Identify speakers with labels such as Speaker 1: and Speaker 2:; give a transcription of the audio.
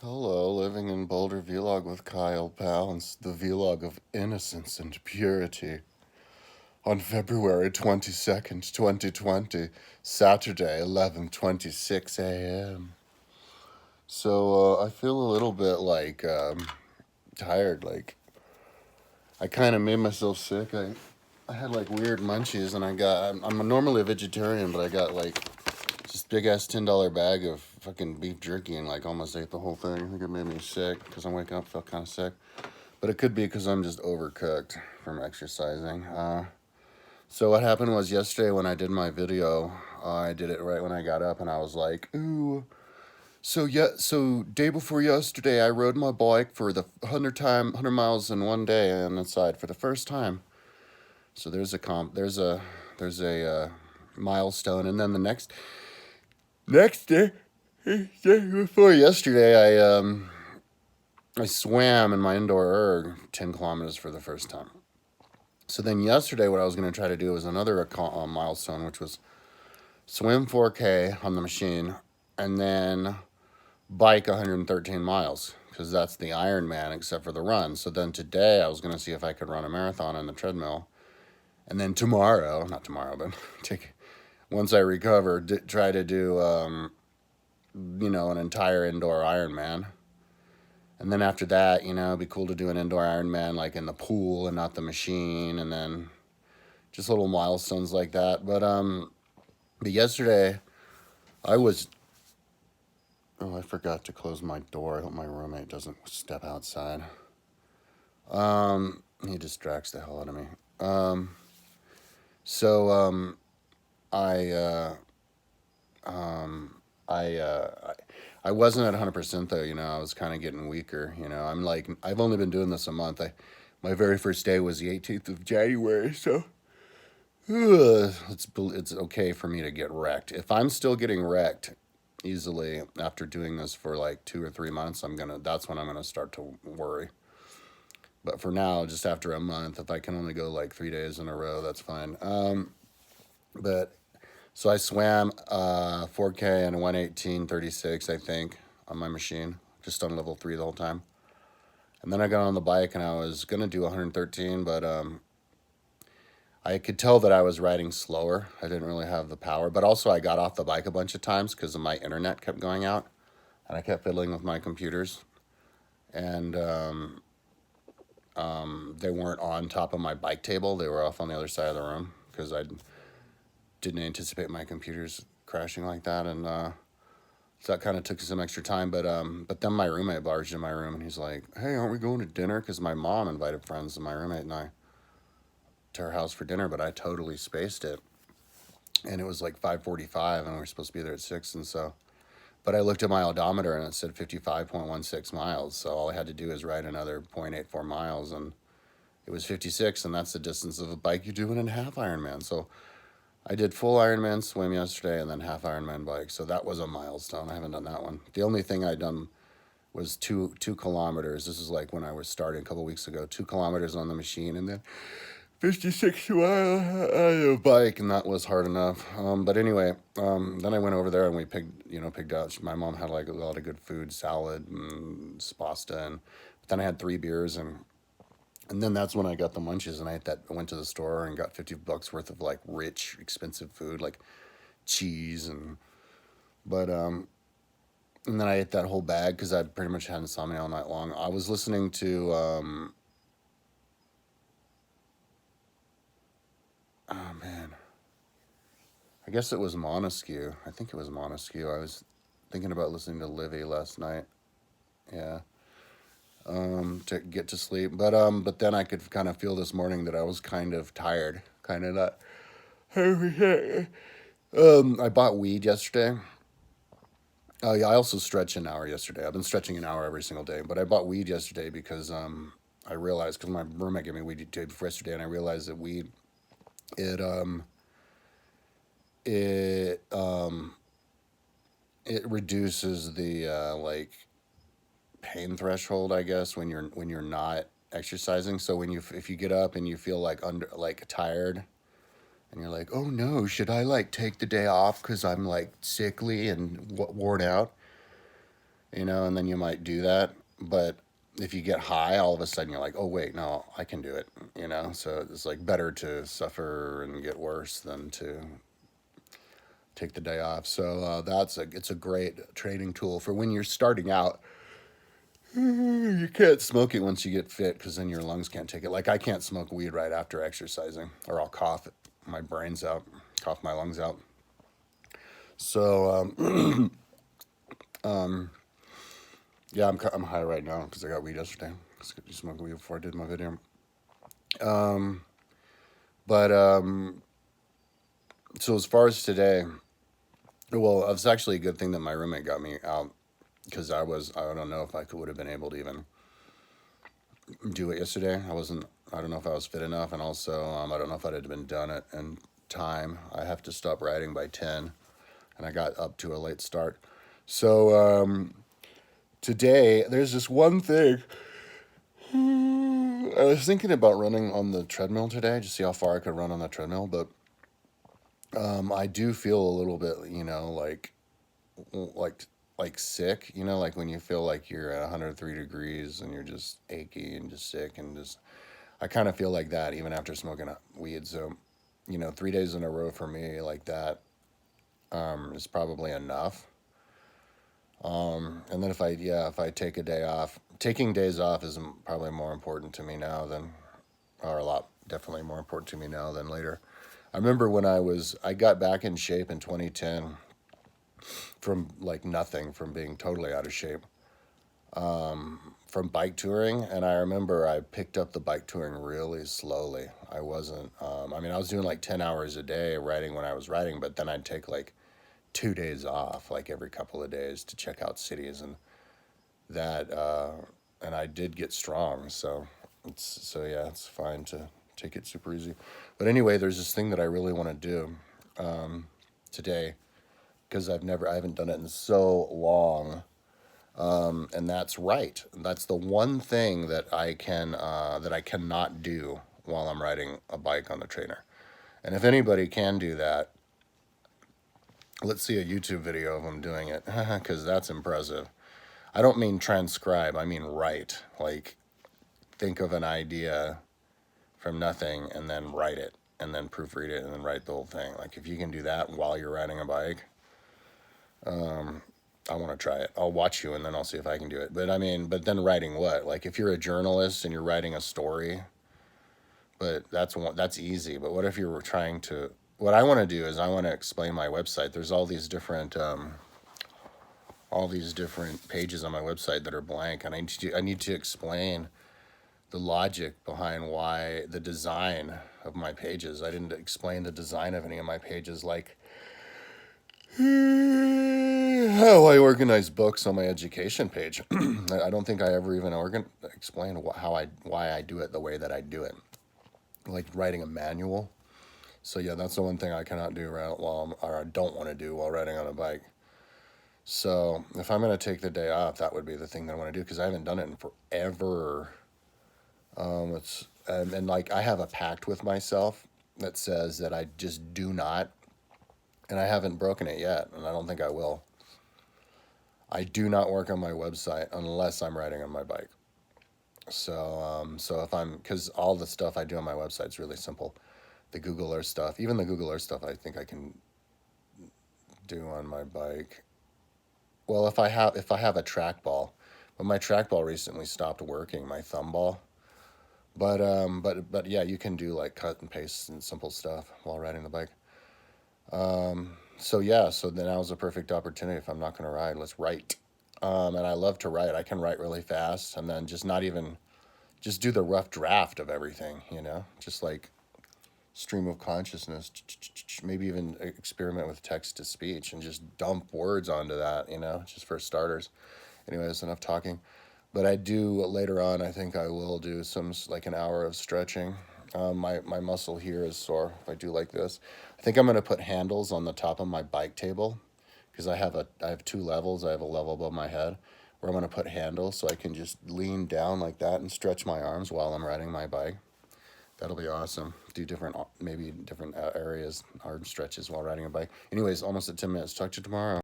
Speaker 1: Hello, living in Boulder Vlog with Kyle Pounds, the vlog of innocence and purity. On February 22nd, 2020, Saturday, 11:26 a.m. I feel a little bit tired. I kind of made myself sick. I had like weird munchies, and I'm normally a vegetarian, but I got like just big ass $10 bag of fucking beef jerky and like almost ate the whole thing. I think it made me sick because I'm waking up felt kind of sick, but it could be because I'm just overcooked from exercising. So what happened was yesterday when I did my video, I did it right when I got up, and I was like, ooh. So day before yesterday, I rode my bike for the 100 miles in one day on the side for the first time. So there's a milestone, and then the next day, day before yesterday, I swam in my indoor erg 10 kilometers for the first time. So then yesterday, what I was going to try to do was another milestone, which was swim 4K on the machine and then bike 113 miles because that's the Ironman except for the run. So then today, I was going to see if I could run a marathon on the treadmill. And then tomorrow, not tomorrow, but once I recover, try to do, an entire indoor Ironman. And then after that, it'd be cool to do an indoor Ironman like in the pool and not the machine, and then just little milestones like that. But yesterday I was I forgot to close my door. I hope my roommate doesn't step outside. He distracts the hell out of me. So I I I wasn't at 100% though. I was kind of getting weaker. I've only been doing this a month. My very first day was the 18th of January, so it's okay for me to get wrecked. If I'm still getting wrecked easily after doing this for like 2 or 3 months, that's when I'm gonna start to worry. But for now, just after a month, if I can only go like 3 days in a row, that's fine. But so I swam 4K and 118:36, I think, on my machine, just on level 3 the whole time. And then I got on the bike and I was gonna do 113, but I could tell that I was riding slower. I didn't really have the power, but also I got off the bike a bunch of times because my internet kept going out, and I kept fiddling with my computers, and they weren't on top of my bike table. They were off on the other side of the room because I didn't anticipate my computers crashing like that, and so that kind of took some extra time. But then my roommate barged in my room, and he's like, "Hey, aren't we going to dinner?" Because my mom invited friends, and my roommate and I to her house for dinner, but I totally spaced it, and it was like 5:45, and we were supposed to be there at 6, and so. But I looked at my odometer, and it said 55.16 miles, so all I had to do is ride another 0.84 miles, and it was 56, and that's the distance of a bike you do in a half Ironman. So I did full Ironman swim yesterday, and then half Ironman bike, so that was a milestone. I haven't done that one. The only thing I'd done was two kilometers. This is like when I was starting a couple weeks ago. 2 kilometers on the machine, and then 56 mile on a bike, and that was hard enough. But anyway, then I went over there and we picked out. My mom had like a lot of good food, salad and pasta, and then I had 3 beers, and then that's when I got the munchies, and I went to the store and got $50 worth of like rich, expensive food like cheese but and then I ate that whole bag because I pretty much had insomnia all night long. I was listening to oh man, I guess it was Montesquieu. I think it was Montesquieu. I was thinking about listening to Livy last night. Yeah, to get to sleep. But then I could kind of feel this morning that I was kind of tired, kind of not. I bought weed yesterday. Oh yeah, I also stretched an hour yesterday. I've been stretching an hour every single day, but I bought weed yesterday because I realized because my roommate gave me weed the day before yesterday, and I realized that weed it it it reduces the pain threshold, I guess, when you're not exercising. So if you get up and you feel like tired, and you're like, oh no, should I like take the day off because I'm like sickly and worn out? you know, and then you might do that. But if you get high, all of a sudden you're like, oh, wait, no, I can do it, you know? So it's like better to suffer and get worse than to take the day off. So it's a great training tool for when you're starting out. You can't smoke it once you get fit because then your lungs can't take it. Like I can't smoke weed right after exercising, or I'll cough my brains out, cough my lungs out. So yeah, I'm high right now because I got weed yesterday. Cause I smoked weed before I did my video. But so as far as today, well, it was actually a good thing that my roommate got me out because I don't know if I would have been able to even do it yesterday. I don't know if I was fit enough, and also I don't know if I'd have been done it in time. I have to stop riding by 10, and I got up to a late start. So today there's this one thing. I was thinking about running on the treadmill today, just see how far I could run on the treadmill, but I do feel a little bit, you know, like like sick, you know, like when you feel like you're at 103 degrees and you're just achy and just sick and just I kind of feel like that even after smoking weed. So, you know, 3 days in a row for me like that is probably enough. And then if I take a day off, taking days off is probably more important to me now than, or a lot, definitely more important to me now than later. I remember when I got back in shape in 2010 from like nothing, from being totally out of shape, from bike touring. And I remember I picked up the bike touring really slowly. I wasn't, I mean, I was doing like 10 hours a day riding when I was riding, but then I'd take like 2 days off, like every couple of days to check out cities and that, and I did get strong. So yeah, it's fine to take it super easy. But anyway, there's this thing that I really want to do today because I haven't done it in so long. And that's right. That's the one thing that I cannot do while I'm riding a bike on the trainer. And if anybody can do that, let's see a YouTube video of them doing it because that's impressive. I don't mean transcribe, I mean write. Like, think of an idea from nothing and then write it and then proofread it and then write the whole thing. Like, if you can do that while you're riding a bike, I want to try it. I'll watch you and then I'll see if I can do it. But I mean, but then writing what? Like, if you're a journalist and you're writing a story, but that's easy. But what if you were trying to? What I want to do is I want to explain my website. There's all these different pages on my website that are blank, and I need to explain the logic behind why the design of my pages. I didn't explain the design of any of my pages, like how I organize books on my education page. I don't think I ever even explained why I do it the way that I do it, like writing a manual. So yeah, that's the one thing I cannot do or I don't want to do while riding on a bike. So if I'm gonna take the day off, that would be the thing that I want to do because I haven't done it in forever. And like I have a pact with myself that says that I just do not, and I haven't broken it yet, and I don't think I will. I do not work on my website unless I'm riding on my bike. So because all the stuff I do on my website is really simple. The Google Earth stuff, even the Google Earth stuff, I think I can do on my bike. Well, if I have a trackball, but my trackball recently stopped working, my thumb ball. But yeah, you can do like cut and paste and simple stuff while riding the bike. So yeah, so then now's a perfect opportunity. If I'm not going to ride, let's write. And I love to write. I can write really fast and then just do the rough draft of everything, you know, just like stream of consciousness, maybe even experiment with text to speech and just dump words onto that, you know, just for starters. Anyways, enough talking. But I do later on, I think I will do like an hour of stretching. My muscle here is sore if I do like this. I think I'm going to put handles on the top of my bike table because I have two levels. I have a level above my head where I'm going to put handles so I can just lean down like that and stretch my arms while I'm riding my bike. That'll be awesome. Do maybe different areas, arm stretches while riding a bike. Anyways, almost at 10 minutes. Talk to you tomorrow.